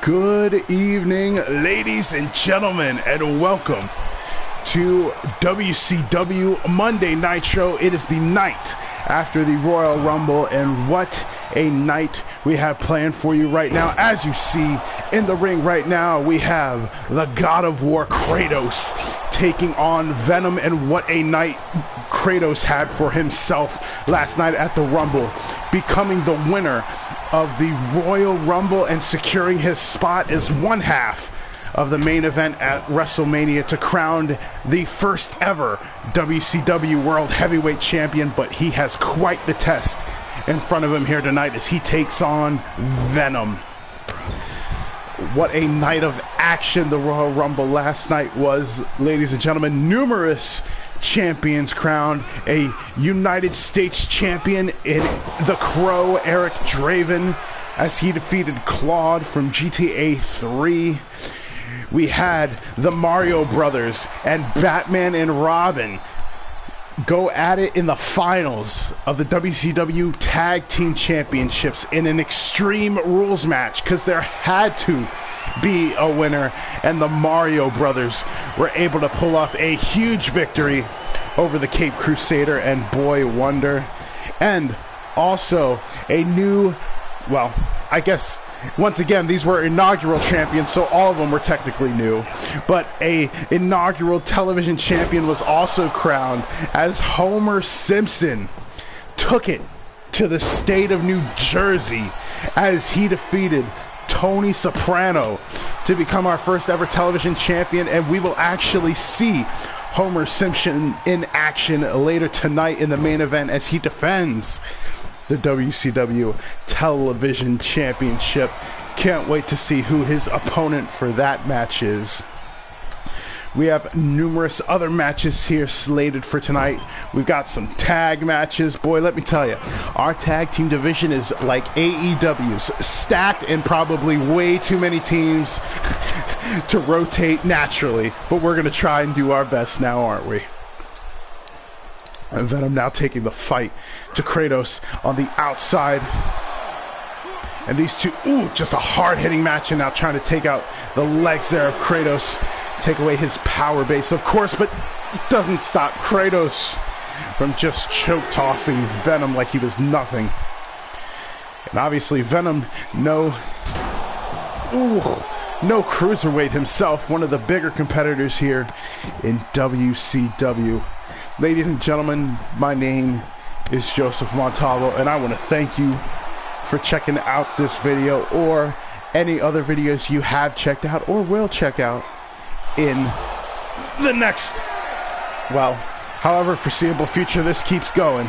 Good evening, ladies and gentlemen, and welcome to WCW Monday Nitro. It is the night after the Royal Rumble, and what a night we have planned for you right now. As you see in the ring right now, we have the God of War Kratos taking on Venom, and what a night Kratos had for himself last night at the Rumble, becoming the winner of the Royal Rumble and securing his spot as one half of the main event at WrestleMania to crown the first ever WCW World Heavyweight Champion. But he has quite the test in front of him here tonight as he takes on Venom. What a night of action the Royal Rumble last night was, ladies and gentlemen. Numerous champions crowned. A United States champion in the Crow, Eric Draven, as he defeated Claude from GTA 3. We had the Mario Brothers and Batman and Robin go at it in the finals of the WCW Tag Team Championships in an Extreme Rules match, because there had to be a winner, and the Mario Brothers were able to pull off a huge victory over the Cape Crusader and Boy Wonder. And also a new, well, I guess once again, these were inaugural champions, so all of them were technically new. But a inaugural television champion was also crowned, as Homer Simpson took it to the state of New Jersey as he defeated Tony Soprano to become our first ever television champion. And we will actually see Homer Simpson in action later tonight in the main event as he defends the WCW Television Championship. Can't wait to see who his opponent for that match is. We have numerous other matches here slated for tonight. We've got some tag matches. Boy, let me tell you, our tag team division is like AEW's, stacked and probably way too many teams to rotate naturally. But we're going to try and do our best now, aren't we? And Venom now taking the fight to Kratos on the outside. And these two, just a hard-hitting match, and now trying to take out the legs there of Kratos. Take away his power base, of course, but it doesn't stop Kratos from just choke-tossing Venom like he was nothing. And obviously Venom, no cruiserweight himself, one of the bigger competitors here in WCW. Ladies and gentlemen, my name is Joseph Montalvo, and I want to thank you for checking out this video or any other videos you have checked out or will check out in the next, well, however foreseeable future this keeps going.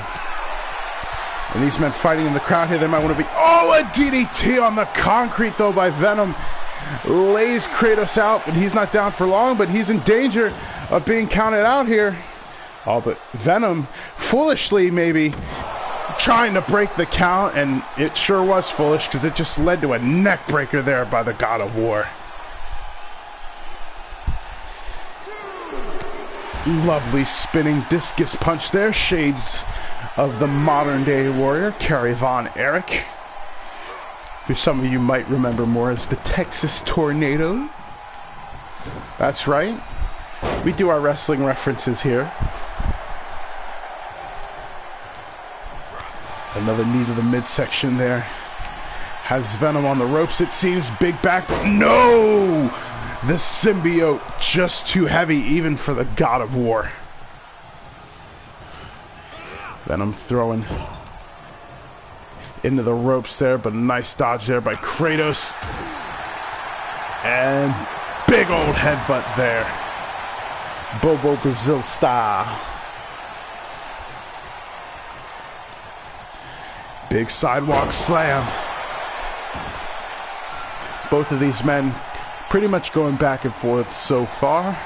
And these men fighting in the crowd here, they might want to be, a DDT on the concrete though by Venom. Lays Kratos out, but he's not down for long, but he's in danger of being counted out here. Oh, but Venom, foolishly maybe, trying to break the count, and it sure was foolish because it just led to a neck breaker there by the God of War. Lovely spinning discus punch there, shades of the modern day warrior, Kerry Von Erich, who some of you might remember more as the Texas Tornado. That's right, we do our wrestling references here. Another knee to the midsection there. Has Venom on the ropes, it seems. Big back. No! The symbiote just too heavy even for the God of War. Venom throwing into the ropes there, but a nice dodge there by Kratos. And big old headbutt there. Bobo Brazil style. Big sidewalk slam. Both of these men pretty much going back and forth so far.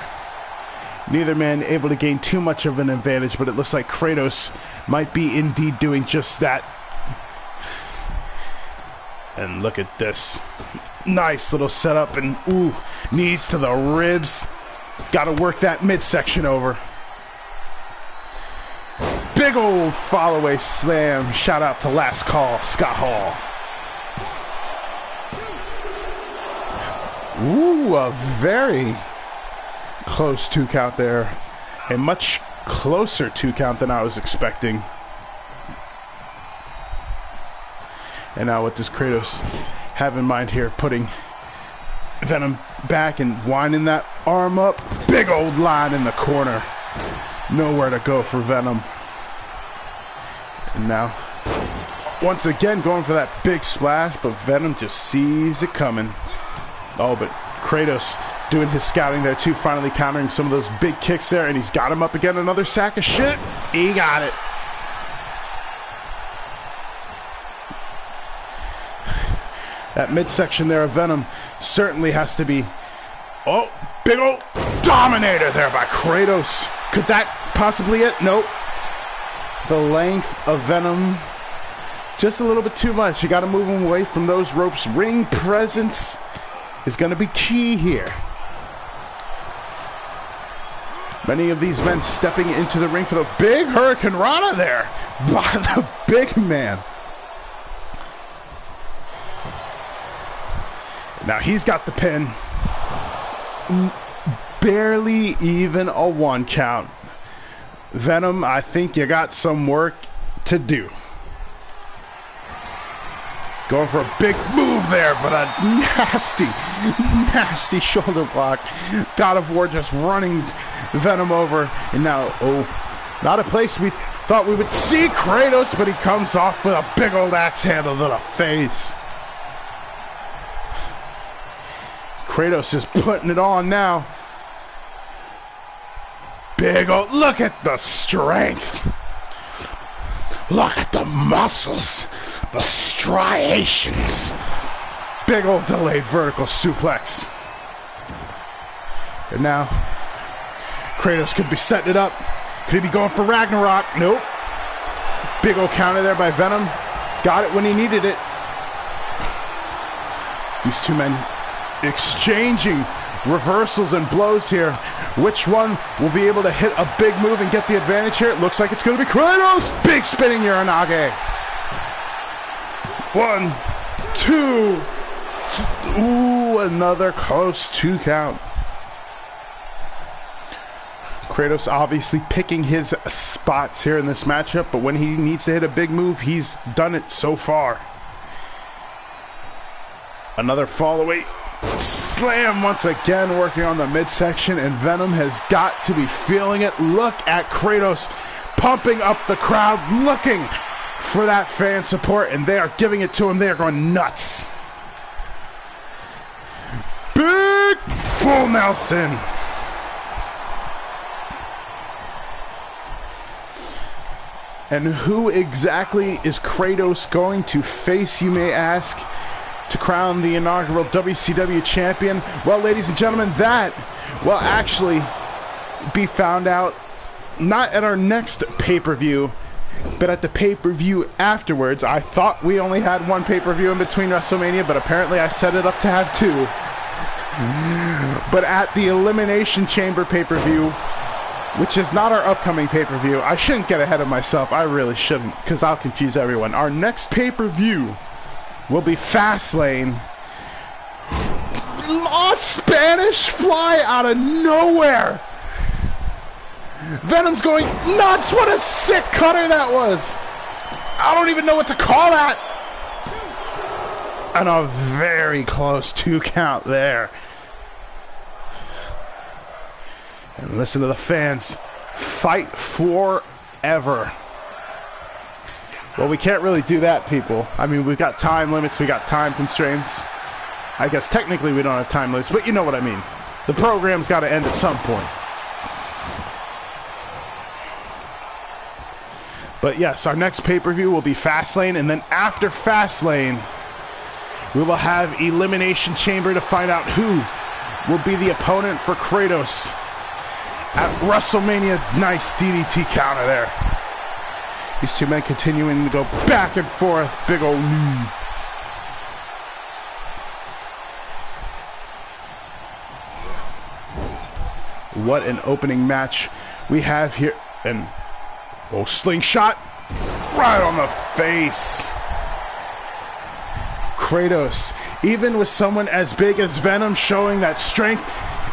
Neither man able to gain too much of an advantage, but it looks like Kratos might be indeed doing just that. And look at this. Nice little setup, and knees to the ribs. Got to work that midsection over. Big old follow-away slam. Shout out to Last Call, Scott Hall. Ooh, a very close 2 count there. A much closer 2 count than I was expecting. And now what does Kratos have in mind here? Putting Venom back and winding that arm up. Big old line in the corner. Nowhere to go for Venom. And now, once again, going for that big splash, but Venom just sees it coming. Oh, but Kratos doing his scouting there too, finally countering some of those big kicks there, and he's got him up again. Another sack of shit. He got it. That midsection there of Venom certainly has to be... Oh, big old dominator there by Kratos. Could that possibly it? Nope. The length of Venom, just a little bit too much. You got to move him away from those ropes. Ring presence is going to be key here. Many of these men stepping into the ring for the big Hurricane Rana there by the big man. Now he's got the pin. Barely even a 1 count. Venom, I think you got some work to do. Going for a big move there, but a nasty shoulder block. God of War just running Venom over. And now, oh, not a place we thought we would see Kratos, but he comes off with a big old axe handle to the face. Kratos is putting it on now. Big old, look at the strength. Look at the muscles, the striations. Big old delayed vertical suplex. And now, Kratos could be setting it up. Could he be going for Ragnarok? Nope. Big old counter there by Venom. Got it when he needed it. These two men exchanging reversals and blows here. Which one will be able to hit a big move and get the advantage here? It looks like it's going to be Kratos. Big spinning Uranage. 1, 2. Ooh, another close 2 count. Kratos obviously picking his spots here in this matchup, but when he needs to hit a big move, he's done it so far. Another fall away. Slam once again, working on the midsection, and Venom has got to be feeling it. Look at Kratos pumping up the crowd, looking for that fan support, and they are giving it to him. They are going nuts. Big full Nelson. And who exactly is Kratos going to face, you may ask, to crown the inaugural WCW champion? Well, ladies and gentlemen, that will actually be found out not at our next pay-per-view, but at the pay-per-view afterwards. I thought we only had 1 pay-per-view in between WrestleMania, but apparently I set it up to have 2. But at the Elimination Chamber pay-per-view, which is not our upcoming pay-per-view, I shouldn't get ahead of myself. I really shouldn't, because I'll confuse everyone. Our next pay-per-view will be Fastlane. Oh, Spanish fly out of nowhere. Venom's going nuts. What a sick cutter that was. I don't even know what to call that. And a very close 2 count there. And listen to the fans. Fight forever. Well, we can't really do that, people. I mean, we've got time limits, we got time constraints. I guess technically we don't have time limits, but you know what I mean. The program's got to end at some point. But yes, our next pay-per-view will be Fastlane, and then after Fastlane, we will have Elimination Chamber to find out who will be the opponent for Kratos at WrestleMania. Nice DDT counter there. These two men continuing to go back and forth. Big old knee. What an opening match we have here. And oh, slingshot right on the face. Kratos, even with someone as big as Venom, showing that strength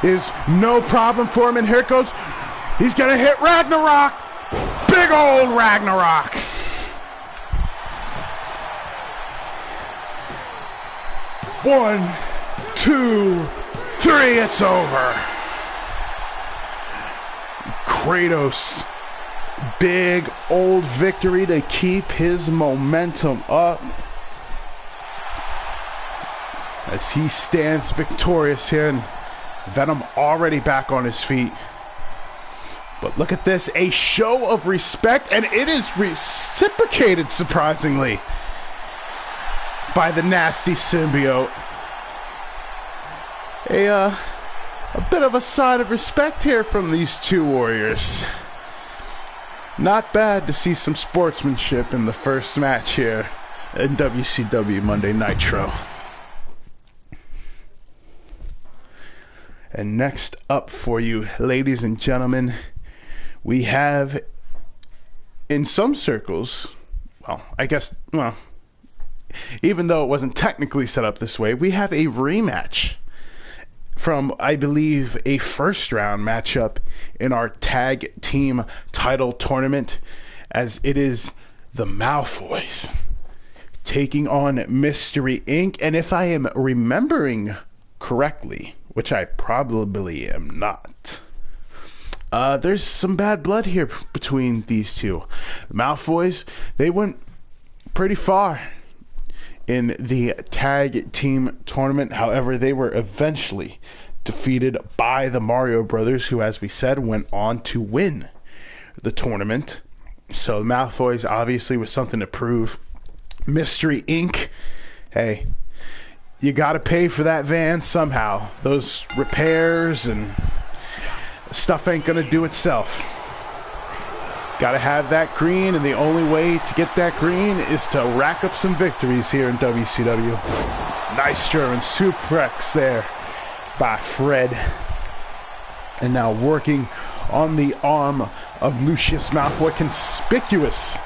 is no problem for him. And here it goes. He's going to hit Ragnarok. Big old Ragnarok. One, two, three, it's over. Kratos, big old victory to keep his momentum up as he stands victorious here, and Venom already back on his feet. But look at this, a show of respect, and it is reciprocated, surprisingly, by the nasty symbiote. A bit of a sign of respect here from these two warriors. Not bad to see some sportsmanship in the first match here in WCW Monday Nitro. And next up for you, ladies and gentlemen, we have, in some circles, even though it wasn't technically set up this way, we have a rematch from, I believe, a first round matchup in our tag team title tournament, as it is the Malfoys taking on Mystery Inc. And if I am remembering correctly, which I probably am not, there's some bad blood here between these two. The Malfoys, they went pretty far in the tag team tournament. However, they were eventually defeated by the Mario Brothers, who, as we said, went on to win the tournament. So Malfoys obviously was something to prove. Mystery Inc., hey, you got to pay for that van somehow. Those repairs and stuff ain't going to do itself. Got to have that green, and the only way to get that green is to rack up some victories here in WCW. Nice German suplex there by Fred. And now working on the arm of Lucius Malfoy, conspicuous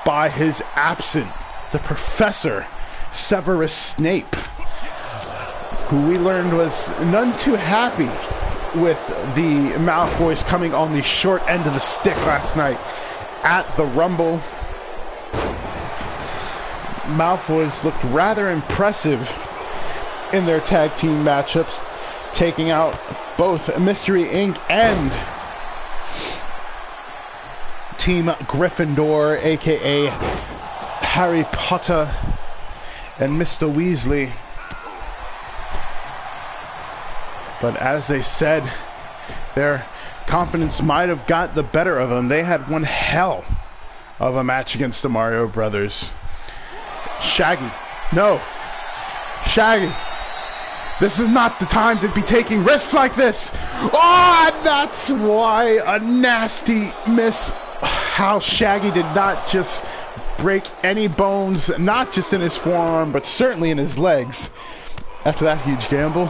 by his absent, the Professor Severus Snape, who we learned was none too happy with the Malfoys coming on the short end of the stick last night at the Rumble. Malfoys looked rather impressive in their tag team matchups, taking out both Mystery Inc. and Team Gryffindor, aka Harry Potter and Mr. Weasley. But as they said, their confidence might have got the better of them. They had one hell of a match against the Mario Brothers. Shaggy. No. Shaggy. This is not the time to be taking risks like this. Oh, and that's why a nasty miss. How Shaggy did not just break any bones, not just in his forearm, but certainly in his legs after that huge gamble.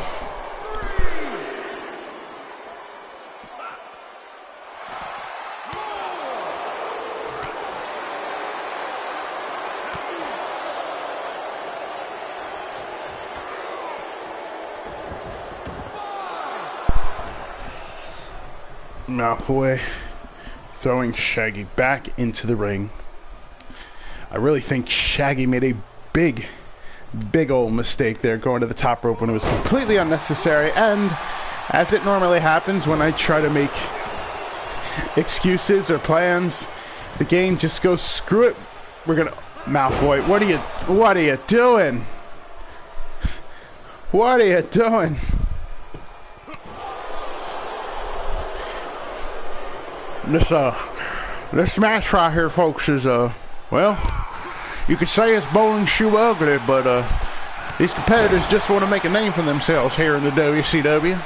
Malfoy throwing Shaggy back into the ring. I really think Shaggy made a big old mistake there going to the top rope when it was completely unnecessary, and as it normally happens when I try to make excuses or plans, the game just goes screw it. We're gonna Malfoy, what are you doing? What are you doing? This match right here, folks, is well, you could say it's bowling shoe ugly, but these competitors just want to make a name for themselves here in the WCW.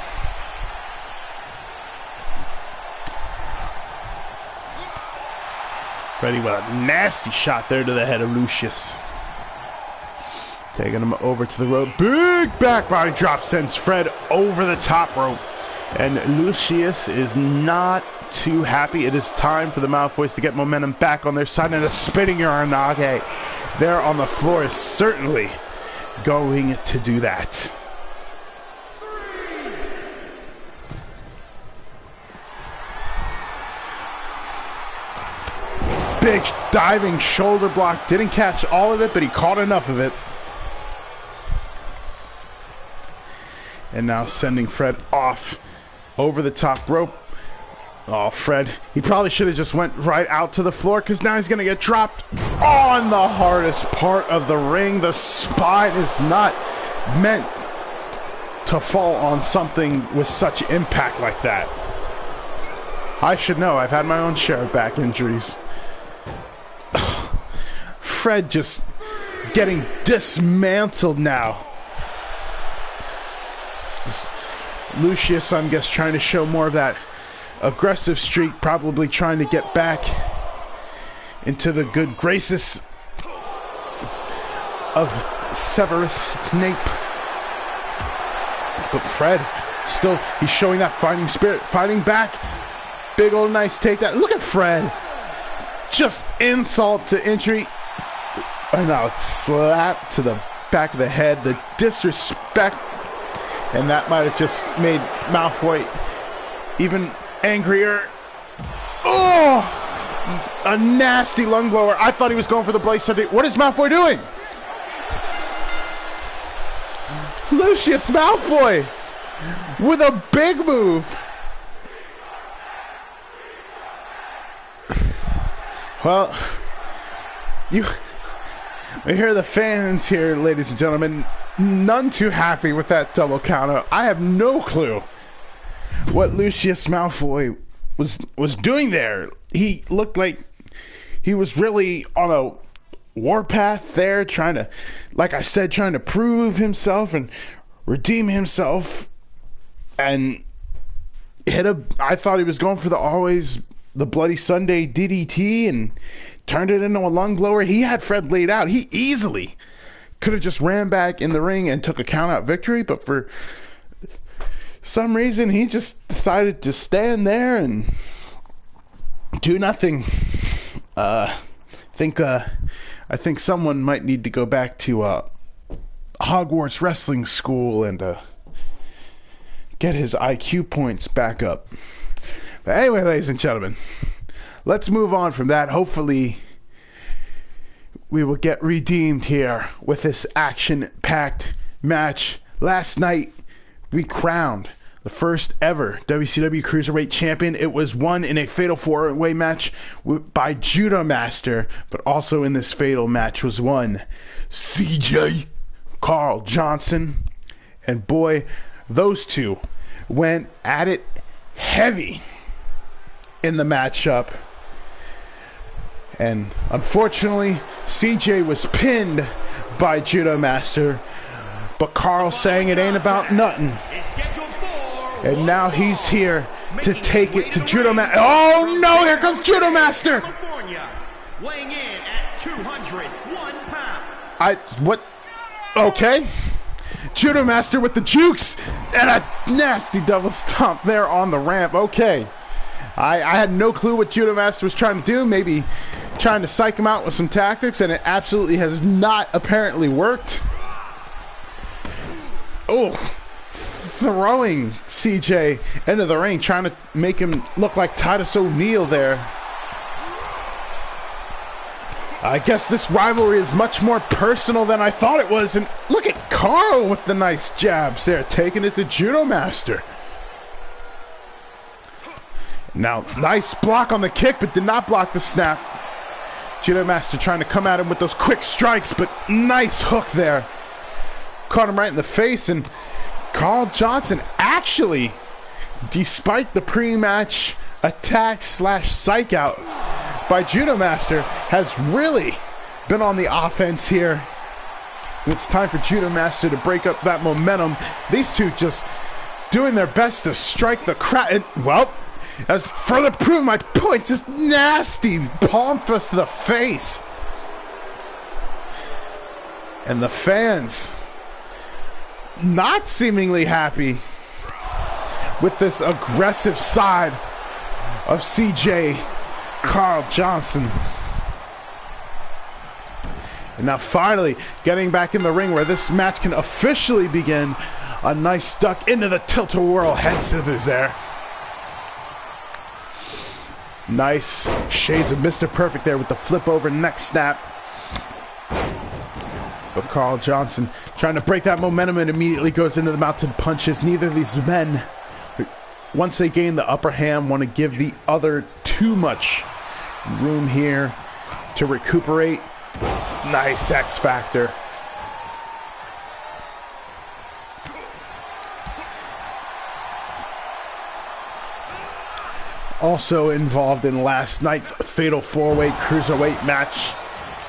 Freddie with a nasty shot there to the head of Lucius. Taking him over to the rope. Big back body drop sends Fred over the top rope. And Lucius is not too happy. It is time for the Malfoys to get momentum back on their side, and a spinning Uranage there on the floor is certainly going to do that. Big diving shoulder block. Didn't catch all of it, but he caught enough of it. And now sending Fred off over the top rope. Oh, Fred, he probably should have just went right out to the floor, because now he's going to get dropped on the hardest part of the ring. The spine is not meant to fall on something with such impact like that. I should know. I've had my own share of back injuries. Fred just getting dismantled now. Lucius, I'm guess, trying to show more of that aggressive streak, probably trying to get back into the good graces of Severus Snape. But Fred, still, he's showing that fighting spirit, fighting back. Big old nice takedown. Look at Fred. Just insult to injury. And now slap to the back of the head. The disrespect. And that might have just made Malfoy even angrier. Oh! A nasty lung blower. I thought he was going for the Blaze Sunday. What is Malfoy doing? Lucius Malfoy with a big move. Well, we hear the fans here, ladies and gentlemen, none too happy with that double counter. I have no clue what Lucius Malfoy was doing there. He looked like he was really on a warpath there, trying to, like I said, trying to prove himself and redeem himself. And I thought he was going for the Bloody Sunday DDT and turned it into a lung blower. He had Fred laid out. He easily could have just ran back in the ring and took a count-out victory, but for some reason he just decided to stand there and do nothing. I think someone might need to go back to Hogwarts Wrestling School and get his IQ points back up. But anyway, ladies and gentlemen, let's move on from that. Hopefully, we will get redeemed here with this action-packed match. Last night, we crowned the first ever WCW Cruiserweight Champion. It was won in a fatal four-way match by Judo Master, but also in this fatal match was won CJ Carl Johnson. And boy, those two went at it heavy in the matchup. And unfortunately, CJ was pinned by Judo Master, but Carl saying it ain't about nothing. And now he's here to take it to Judo Master. Oh no, here comes Judo Master! Weighing in at 201 pounds. Okay. Judo Master with the jukes and a nasty double stomp there on the ramp. Okay. I had no clue what Judo Master was trying to do. Maybe trying to psych him out with some tactics, and it absolutely has not apparently worked. Oh, throwing CJ into the ring, trying to make him look like Titus O'Neil there. I guess this rivalry is much more personal than I thought it was. And look at Carl with the nice jabs there, taking it to Judo Master. Now, nice block on the kick, but did not block the snap. Judo Master trying to come at him with those quick strikes, but nice hook there. Caught him right in the face, and Carl Johnson actually, despite the pre-match attack / psych out by Judo Master, has really been on the offense here. It's time for Judo Master to break up that momentum. These two just doing their best to strike the crowd. Well, as further prove my point, just nasty palm thrust to the face. And the fans not seemingly happy with this aggressive side of CJ Carl Johnson. And now finally getting back in the ring where this match can officially begin. A nice duck into the tilt-a-whirl head scissors there. Nice shades of Mr. Perfect there with the flip over neck snap. But Carl Johnson trying to break that momentum and immediately goes into the mounted punches. Neither of these men, once they gain the upper hand, want to give the other too much room here to recuperate. Nice X Factor. Also involved in last night's Fatal 4-Way Cruiserweight match,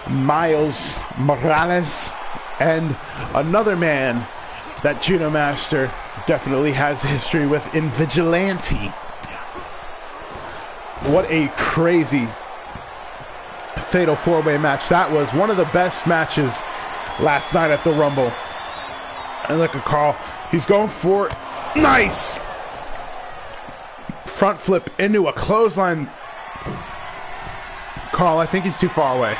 Miles Morales and another man that Judo Master definitely has history with in Vigilante. What a crazy Fatal 4-Way match. That was one of the best matches last night at the Rumble. And look at Carl. He's going for nice front flip into a clothesline. Carl, I think he's too far away.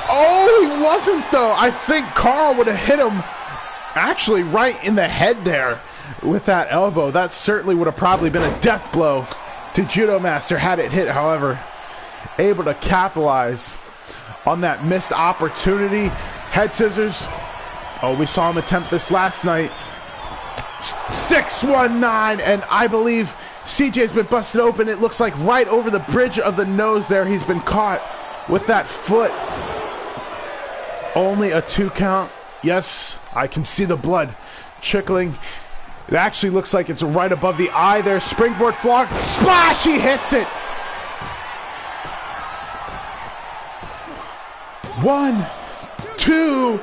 Oh, he wasn't though. I think Carl would have hit him actually right in the head there with that elbow. That certainly would have probably been a death blow to Judo Master had it hit. However, able to capitalize on that missed opportunity. Head scissors. Oh, we saw him attempt this last night. 619, and I believe CJ's been busted open. It looks like right over the bridge of the nose there. He's been caught with that foot. Only a 2 count. Yes, I can see the blood trickling. It actually looks like it's right above the eye there. Springboard flog. Splash! He hits it. 1, 2.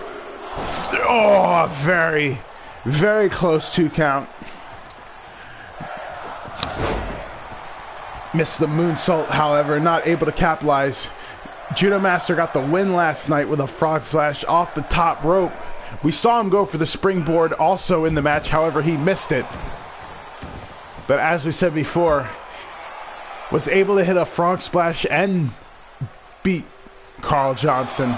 Oh, very, very close 2 count. Missed the moonsault, however, not able to capitalize. Judo Master got the win last night with a frog splash off the top rope. We saw him go for the springboard also in the match, however, he missed it. But as we said before, was able to hit a frog splash and beat Carl Johnson.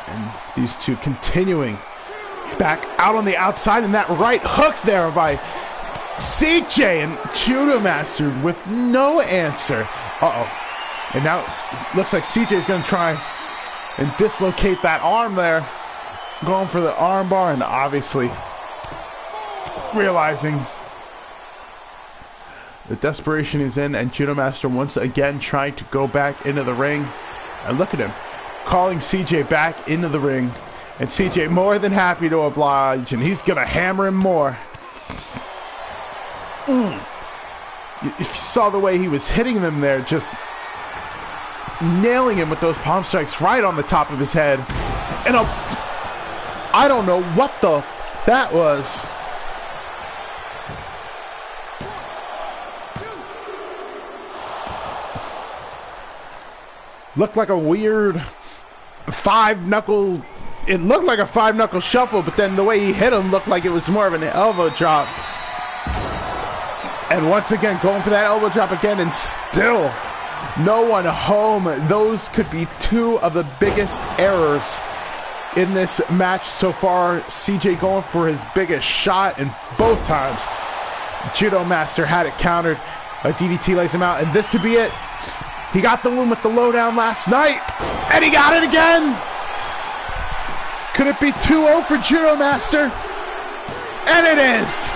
And these two continuing back out on the outside, and that right hook there by CJ, and Judo Master with no answer. And now looks like CJ is going to try and dislocate that arm there. Going for the arm bar, and obviously realizing the desperation is in, and Judo Master once again trying to go back into the ring. And look at him calling CJ back into the ring, and CJ more than happy to oblige, and he's gonna hammer him more. If you saw the way he was hitting them there, just nailing him with those palm strikes right on the top of his head. And I don't know what that was. Looked like a weird it looked like a 5-knuckle shuffle, but then the way he hit him looked like it was more of an elbow drop. And once again going for that elbow drop again, and still no one home. Those could be 2 of the biggest errors in this match so far. CJ going for his biggest shot, and both times Judo Master had it countered. A DDT lays him out, and this could be it. He got the win with the lowdown last night, and he got it again. Could it be 2-0 for Judo Master? And it is.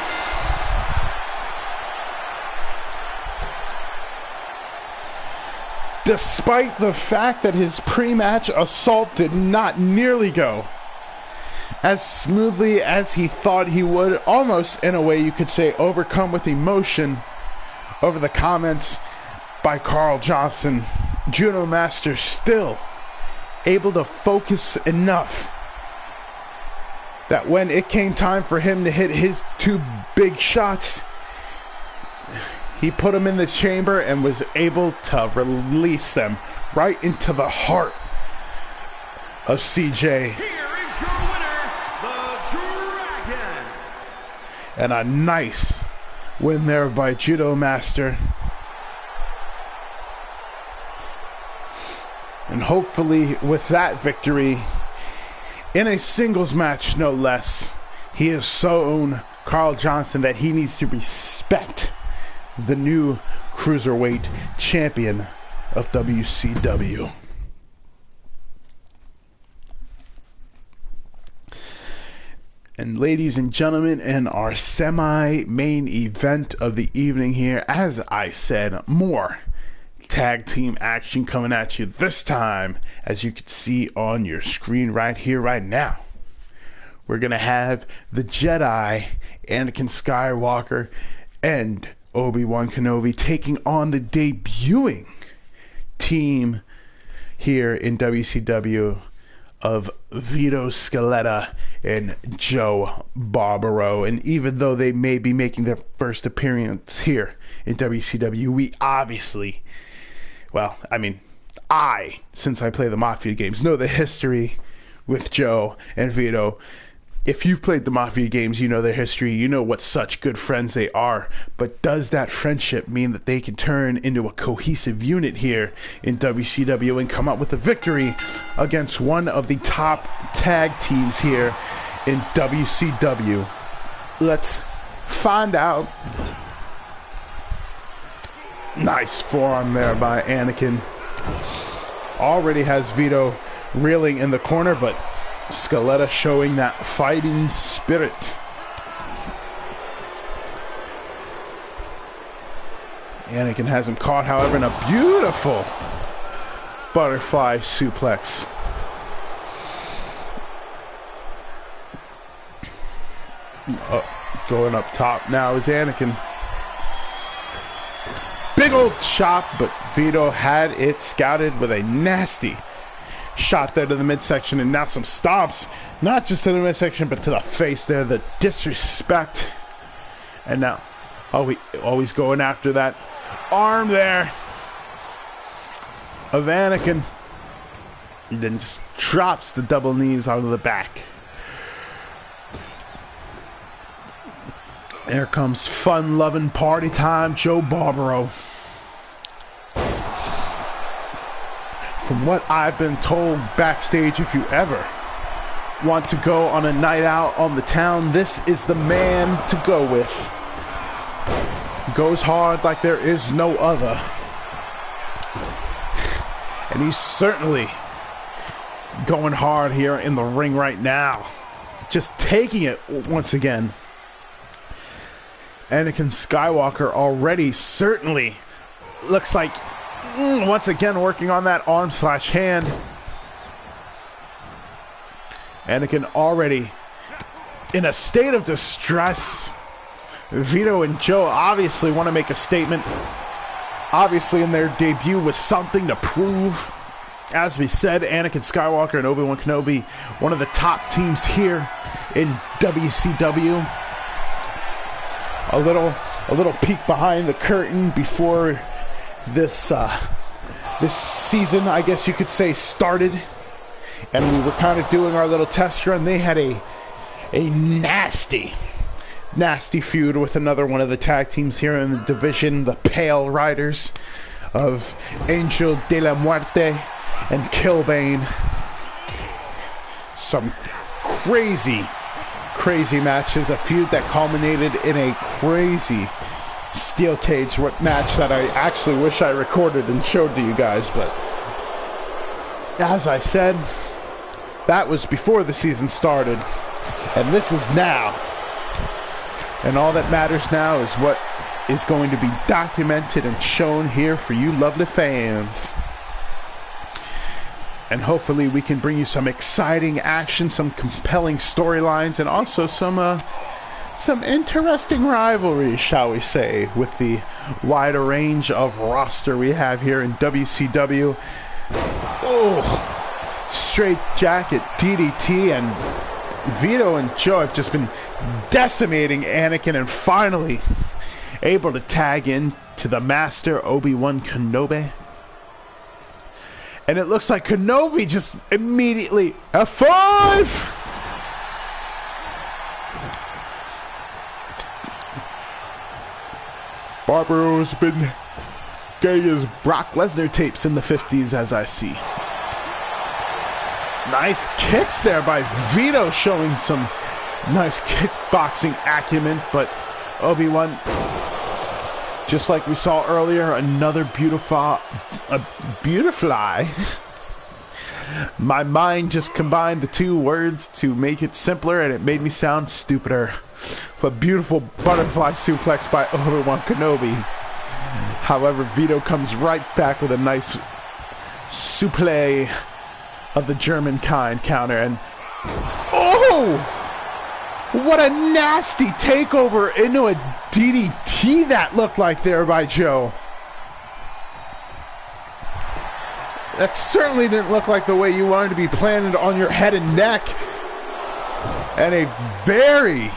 Despite the fact that his pre-match assault did not nearly go as smoothly as he thought he would, almost in a way you could say overcome with emotion over the comments by Carl Johnson, Judo Master still able to focus enough that when it came time for him to hit his 2 big shots, he put them in the chamber and was able to release them right into the heart of CJ. Here is your winner, the Dragon. And a nice win there by Judo Master. And hopefully with that victory, in a singles match no less, he has shown Carl Johnson that he needs to respect the new Cruiserweight champion of WCW. And ladies and gentlemen, in our semi-main event of the evening here, as I said, more tag team action coming at you this time, as you can see on your screen right here, right now. We're going to have the Jedi, Anakin Skywalker, and Obi-Wan Kenobi taking on the debuting team here in WCW of Vito Scaletta and Joe Barbaro. And even though they may be making their first appearance here in WCW, we obviously, well, I mean, since I play the Mafia games, know the history with Joe and Vito. If you've played the Mafia games, you know their history, you know what such good friends they are. But does that friendship mean that they can turn into a cohesive unit here in WCW and come up with a victory against one of the top tag teams here in WCW? Let's find out. Nice forearm there by Anakin. Already has Vito reeling in the corner, but Scaletta showing that fighting spirit. Anakin has him caught, however, in a beautiful butterfly suplex. Going up top now is Anakin. Big old chop, but Vito had it scouted with a nasty shot there to the midsection, and now some stomps, not just to the midsection, but to the face there, the disrespect. And now, always going after that arm there of Anakin. And then just drops the double knees out of the back. There comes fun-loving party time, Joe Barbaro. From what I've been told backstage, if you ever want to go on a night out on the town, this is the man to go with. Goes hard like there is no other. And he's certainly going hard here in the ring right now. Just taking it once again. Anakin Skywalker already certainly looks like once again working on that arm/hand. Anakin already in a state of distress. Vito and Joe obviously want to make a statement. Obviously in their debut with something to prove. As we said, Anakin Skywalker and Obi-Wan Kenobi, one of the top teams here in WCW. A little peek behind the curtain before this season, I guess you could say, started, and we were kind of doing our little test run. They had a nasty feud with another one of the tag teams here in the division, the Pale Riders of Angel de la Muerte and Killbane. Some crazy matches, a feud that culminated in a crazy steel cage match that I actually wish I recorded and showed to you guys, but as I said, that was before the season started, and this is now. And all that matters now is what is going to be documented and shown here for you lovely fans. And hopefully we can bring you some exciting action, some compelling storylines, and also some interesting rivalries, shall we say, with the wider range of roster we have here in WCW. Oh, straight jacket DDT, and Vito and Joe have just been decimating Anakin, and finally able to tag in to the master, Obi-Wan Kenobi. And it looks like Kenobi just immediately F5! Barbaro's been gay as Brock Lesnar tapes in the 50s, as I see. Nice kicks there by Vito, showing some nice kickboxing acumen, but Obi-Wan, just like we saw earlier, another beautiful, My mind just combined the two words to make it simpler, and it made me sound stupider. But beautiful butterfly suplex by Obi-Wan Kenobi. However, Vito comes right back with a nice suplex of the German kind counter, and oh! What a nasty takeover into a DDT that looked like there by Joe. That certainly didn't look like the way you wanted to be planted on your head and neck. And a very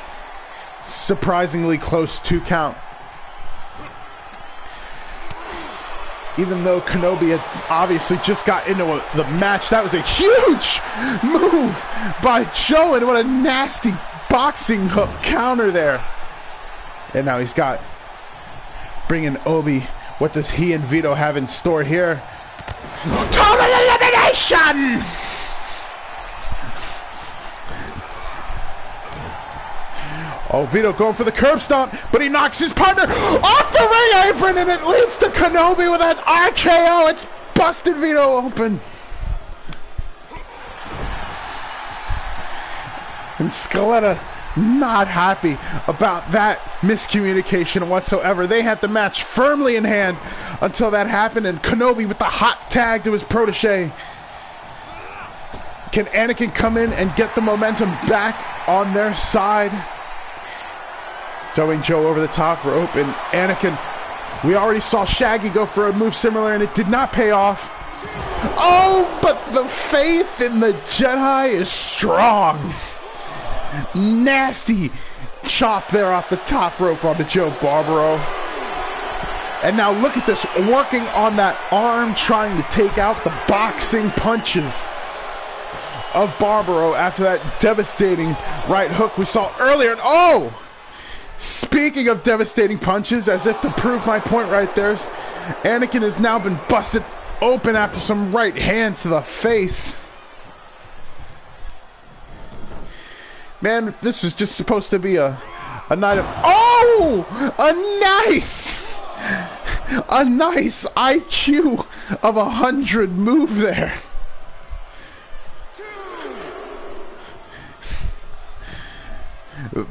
surprisingly close 2 count. Even though Kenobi had obviously just got into the match, that was a huge move by Joe, and what a nasty boxing hook counter there. And now he's got bringing Obi. What does he and Vito have in store here? Total elimination! Oh, Vito going for the curb stomp, but he knocks his partner off the ring apron, and it leads to Kenobi with an RKO. It's busted Vito open. And Scaletta not happy about that miscommunication whatsoever. They had the match firmly in hand until that happened, and Kenobi with the hot tag to his protege. Can Anakin come in and get the momentum back on their side? Throwing Joe over the top rope, and Anakin, we already saw Shaggy go for a move similar, and it did not pay off. Oh, but the faith in the Jedi is strong. Nasty chop there off the top rope onto Joe Barbaro. And now look at this, working on that arm, trying to take out the boxing punches of Barbaro after that devastating right hook we saw earlier. And oh, speaking of devastating punches, as if to prove my point right there, Anakin has now been busted open after some right hands to the face. Man, this was just supposed to be a night of... Oh! A nice IQ of 100 move there.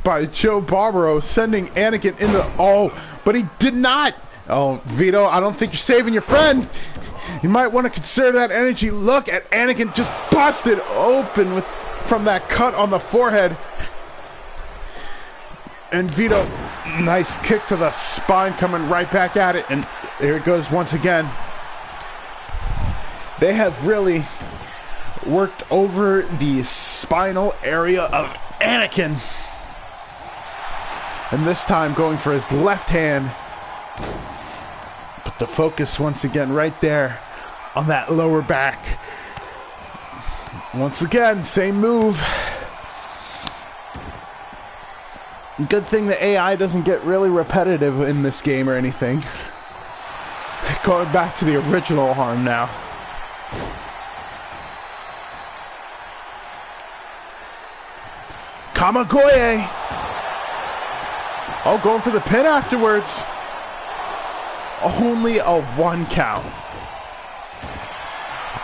By Joe Barbaro, sending Anakin into... Oh, but he did not. Oh, Vito, I don't think you're saving your friend. You might want to conserve that energy. Look at Anakin just busted open with... from that cut on the forehead. And Vito, nice kick to the spine, coming right back at it, and there it goes once again. They have really worked over the spinal area of Anakin, and this time going for his left hand, but the focus once again right there on that lower back. Once again, same move. Good thing the AI doesn't get really repetitive in this game or anything. Going back to the original arm now. Kamagoye. Oh, going for the pin afterwards. Only a 1 count.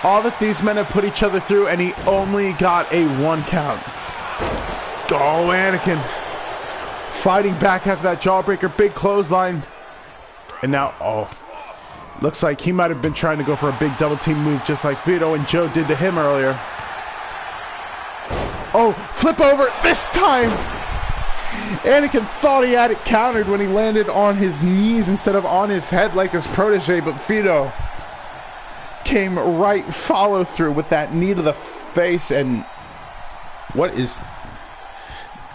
All that these men have put each other through, and he only got a 1 count. Oh, Anakin fighting back after that jawbreaker, big clothesline. And now, oh, looks like he might have been trying to go for a big double team move, just like Vito and Joe did to him earlier. Oh, flip over this time. Anakin thought he had it countered when he landed on his knees instead of on his head like his protege, but Vito came right follow through with that knee to the face. And what is...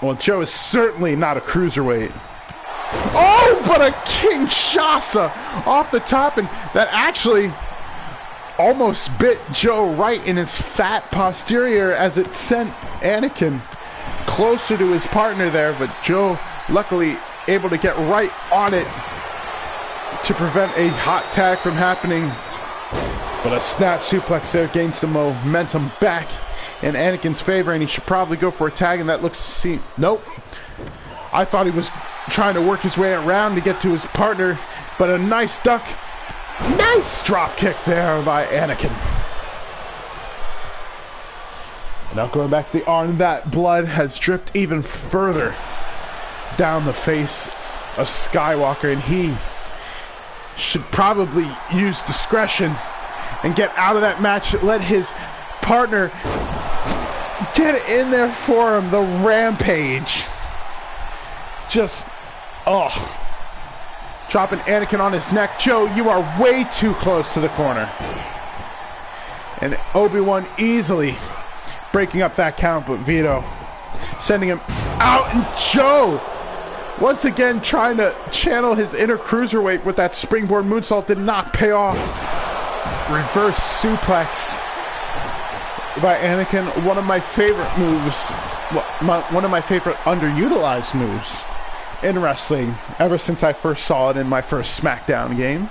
Well, Joe is certainly not a cruiserweight. Oh, but a Kinshasa off the top, and that actually almost bit Joe right in his fat posterior as it sent Anakin closer to his partner there, but Joe luckily able to get right on it to prevent a hot tag from happening. But a snap suplex there gains the momentum back in Anakin's favor, and he should probably go for a tag, and that looks... Nope. I thought he was trying to work his way around to get to his partner, but a nice duck. Nice drop kick there by Anakin. Now going back to the arm, that blood has dripped even further down the face of Skywalker, and he should probably use discretion and get out of that match. Let his partner get in there for him. The rampage. Just, dropping Anakin on his neck. Joe, you are way too close to the corner. And Obi-Wan easily breaking up that count, but Vito sending him out, and Joe once again trying to channel his inner cruiserweight with that springboard moonsault did not pay off. Reverse suplex by Anakin, one of my favorite moves, one of my favorite underutilized moves in wrestling ever since I first saw it in my first SmackDown game.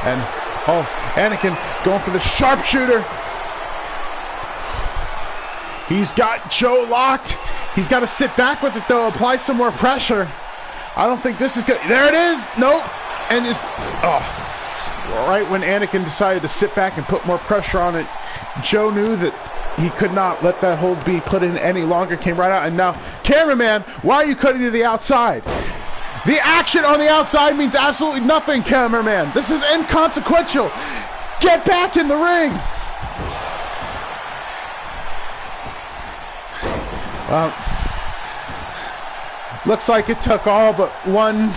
And Anakin going for the sharpshooter. He's got Joe locked. He's got to sit back with it though, apply some more pressure. I don't think this is good. There it is. Nope. And just, right when Anakin decided to sit back and put more pressure on it, Joe knew that he could not let that hold be put in any longer, came right out. And now, cameraman, why are you cutting to the outside? The action on the outside means absolutely nothing, cameraman. This is inconsequential. Get back in the ring. Well, looks like it took all but one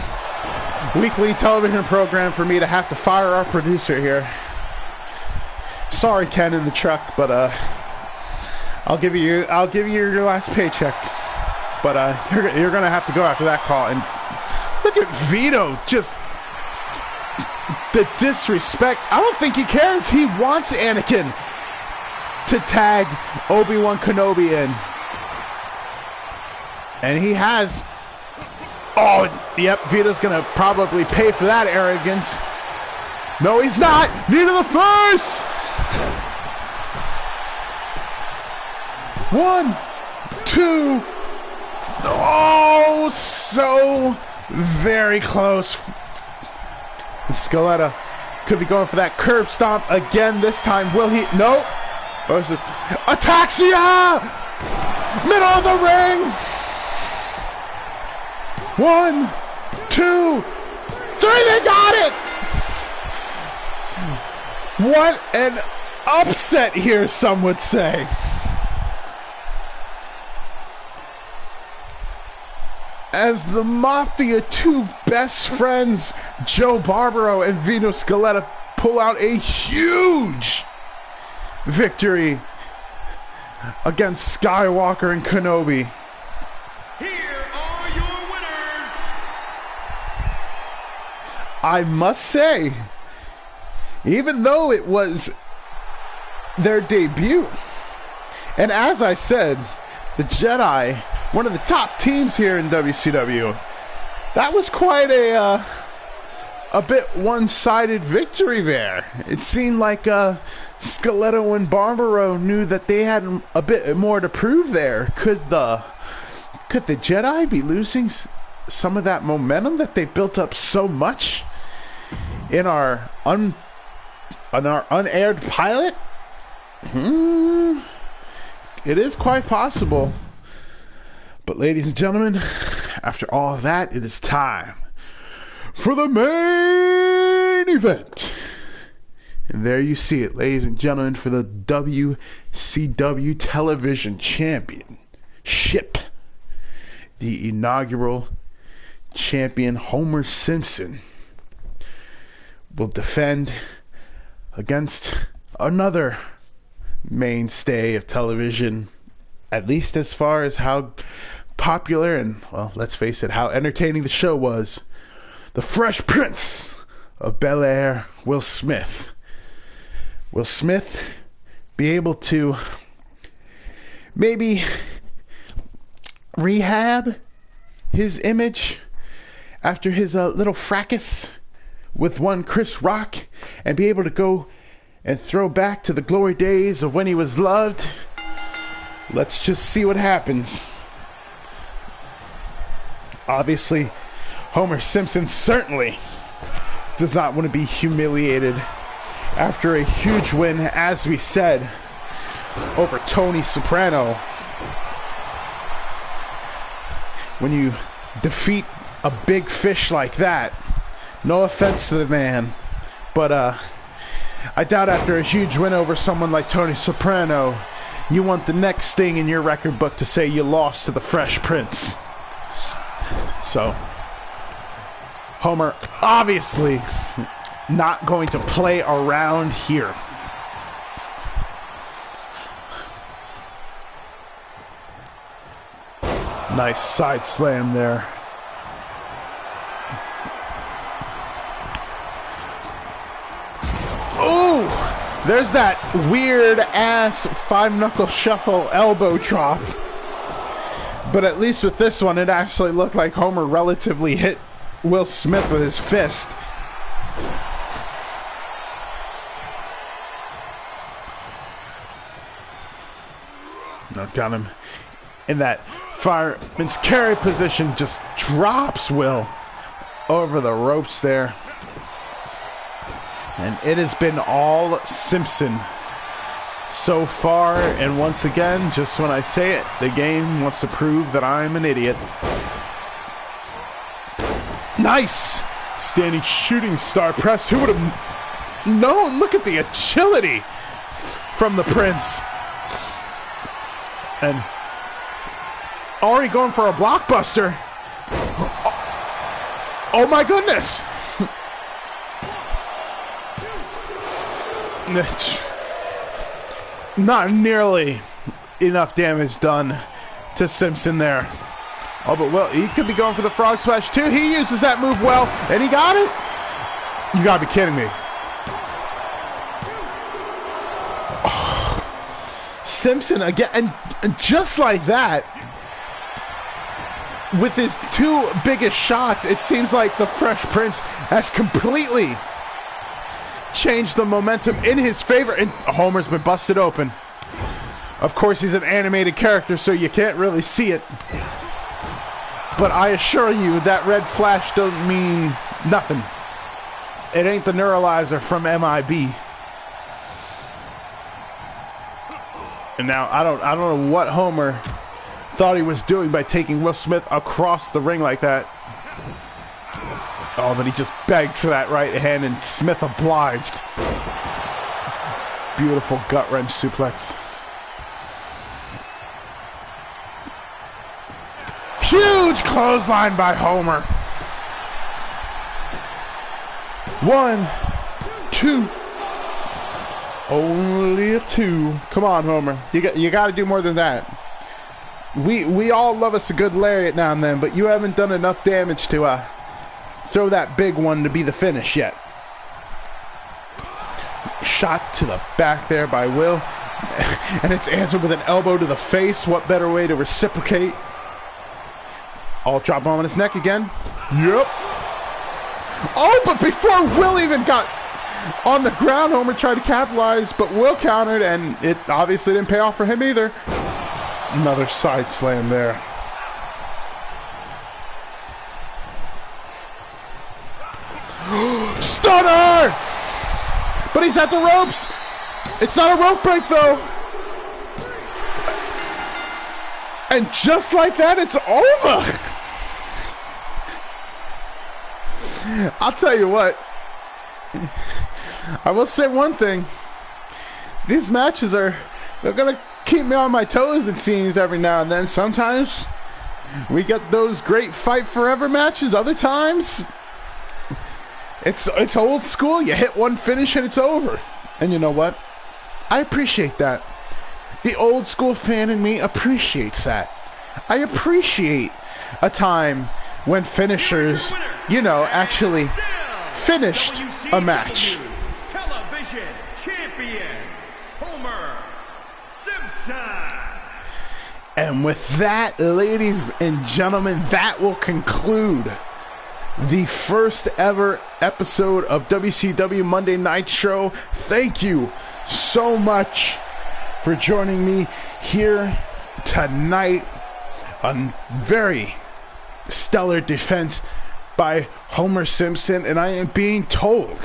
weekly television program for me to have to fire our producer here. Sorry, Ken in the truck, but I'll give you your last paycheck. But you're gonna have to go after that call. And look at Vito, just the disrespect. I don't think he cares. He wants Anakin to tag Obi-Wan Kenobi in. And he has. Oh, yep, Vito's going to probably pay for that arrogance. No, he's not. Knee to the face. 1, 2. Oh, so very close. Scaletta could be going for that curb stomp again this time. Will he? No. Oh, this is Ataxia! Middle of the ring. 1, 2, 3, they got it! What an upset here, some would say. As the Mafia 2 best friends, Joe Barbaro and Vito Scaletta, pull out a huge victory against Skywalker and Kenobi. I must say, even though it was their debut, and as I said, the Jedi, one of the top teams here in WCW, that was quite a bit one-sided victory there. It seemed like Scaletta and Barbaro knew that they had a bit more to prove there. Could the Jedi be losing some of that momentum that they built up so much in our unaired pilot? It is quite possible. But ladies and gentlemen, after all of that, it is time for the main event. And there you see it, ladies and gentlemen, for the WCW Television Championship. The inaugural champion Homer Simpson will defend against another mainstay of television, at least as far as how popular and, well, let's face it, how entertaining the show was. The Fresh Prince of Bel-Air, Will Smith. Will Smith be able to maybe rehab his image after his little fracas with one Chris Rock, and be able to go and throw back to the glory days of when he was loved. Let's just see what happens. Obviously, Homer Simpson certainly does not want to be humiliated after a huge win, as we said, over Tony Soprano. When you defeat a big fish like that, no offense to the man, but I doubt after a huge win over someone like Tony Soprano, you want the next thing in your record book to say you lost to the Fresh Prince. So, Homer obviously not going to play around here. Nice side slam there. Ooh! There's that weird ass 5-knuckle shuffle elbow drop. But at least with this one, it actually looked like Homer relatively hit Will Smith with his fist. Got him in that fireman's carry position, just drops Will over the ropes there. And it has been all Simpson so far, and once again, just when I say it, the game wants to prove that I'm an idiot. Nice standing shooting star press. Who would have known? Look at the agility from the Prince. And already going for a blockbuster. Oh my goodness. Not nearly enough damage done to Simpson there. Oh, but Will, he could be going for the frog splash too. He uses that move well, and he got it. You gotta be kidding me. Oh, Simpson again, and just like that, with his two biggest shots, it seems like the Fresh Prince has completely changed the momentum in his favor, and Homer's been busted open. Of course, he's an animated character, so you can't really see it. But I assure you, that red flash don't mean nothing. It ain't the neuralizer from MIB. And now I don't know what Homer thought he was doing by taking Will Smith across the ring like that. Oh, but he just begged for that right hand, and Smith obliged. Beautiful gut-wrench suplex. Huge clothesline by Homer. 1, 2. Only a 2. Come on, Homer. You got to do more than that. We all love us a good lariat now and then, but you haven't done enough damage to throw that big one to be the finish yet. Shot to the back there by Will, and it's answered with an elbow to the face. What better way to reciprocate? All drop bomb on his neck again. Yep. Oh, but before Will even got on the ground, Homer tried to capitalize, but Will countered, and it obviously didn't pay off for him either. Another side slam there. Stunner! But he's at the ropes. It's not a rope break, though. And just like that, it's over. I'll tell you what. I will say one thing. These matches they're going to keep me on my toes, it seems, every now and then. Sometimes we get those great fight forever matches. Other times, it's old school. You hit one finish and it's over. And you know what? I appreciate that. The old school fan in me appreciates that. I appreciate a time when finishers, you know, actually finished a match. Television champion, Homer Simpson. And with that, ladies and gentlemen, that will conclude the first ever episode of WCW Monday Nitro. Thank you so much for joining me here tonight. A very stellar defense by Homer Simpson, and I am being told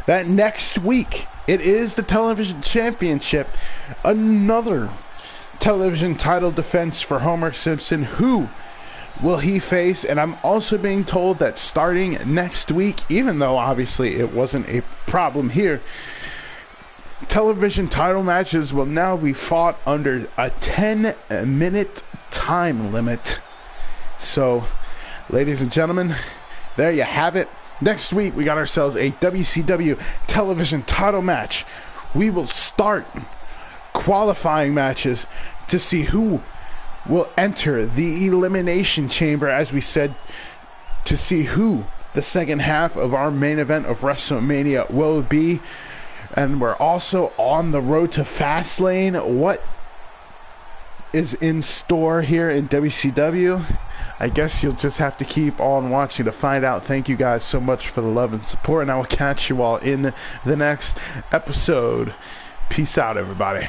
that next week it is the television championship, another television title defense for Homer Simpson. Who will he face? And I'm also being told that starting next week, even though obviously it wasn't a problem here, television title matches will now be fought under a 10-minute time limit. So, ladies and gentlemen, there you have it. Next week, we got ourselves a WCW television title match. We will start qualifying matches to see who will enter the Elimination Chamber, as we said, to see who the second half of our main event of WrestleMania will be. And we're also on the road to Fastlane. What is in store here in WCW? I guess you'll just have to keep on watching to find out. Thank you guys so much for the love and support, and I will catch you all in the next episode. Peace out, everybody.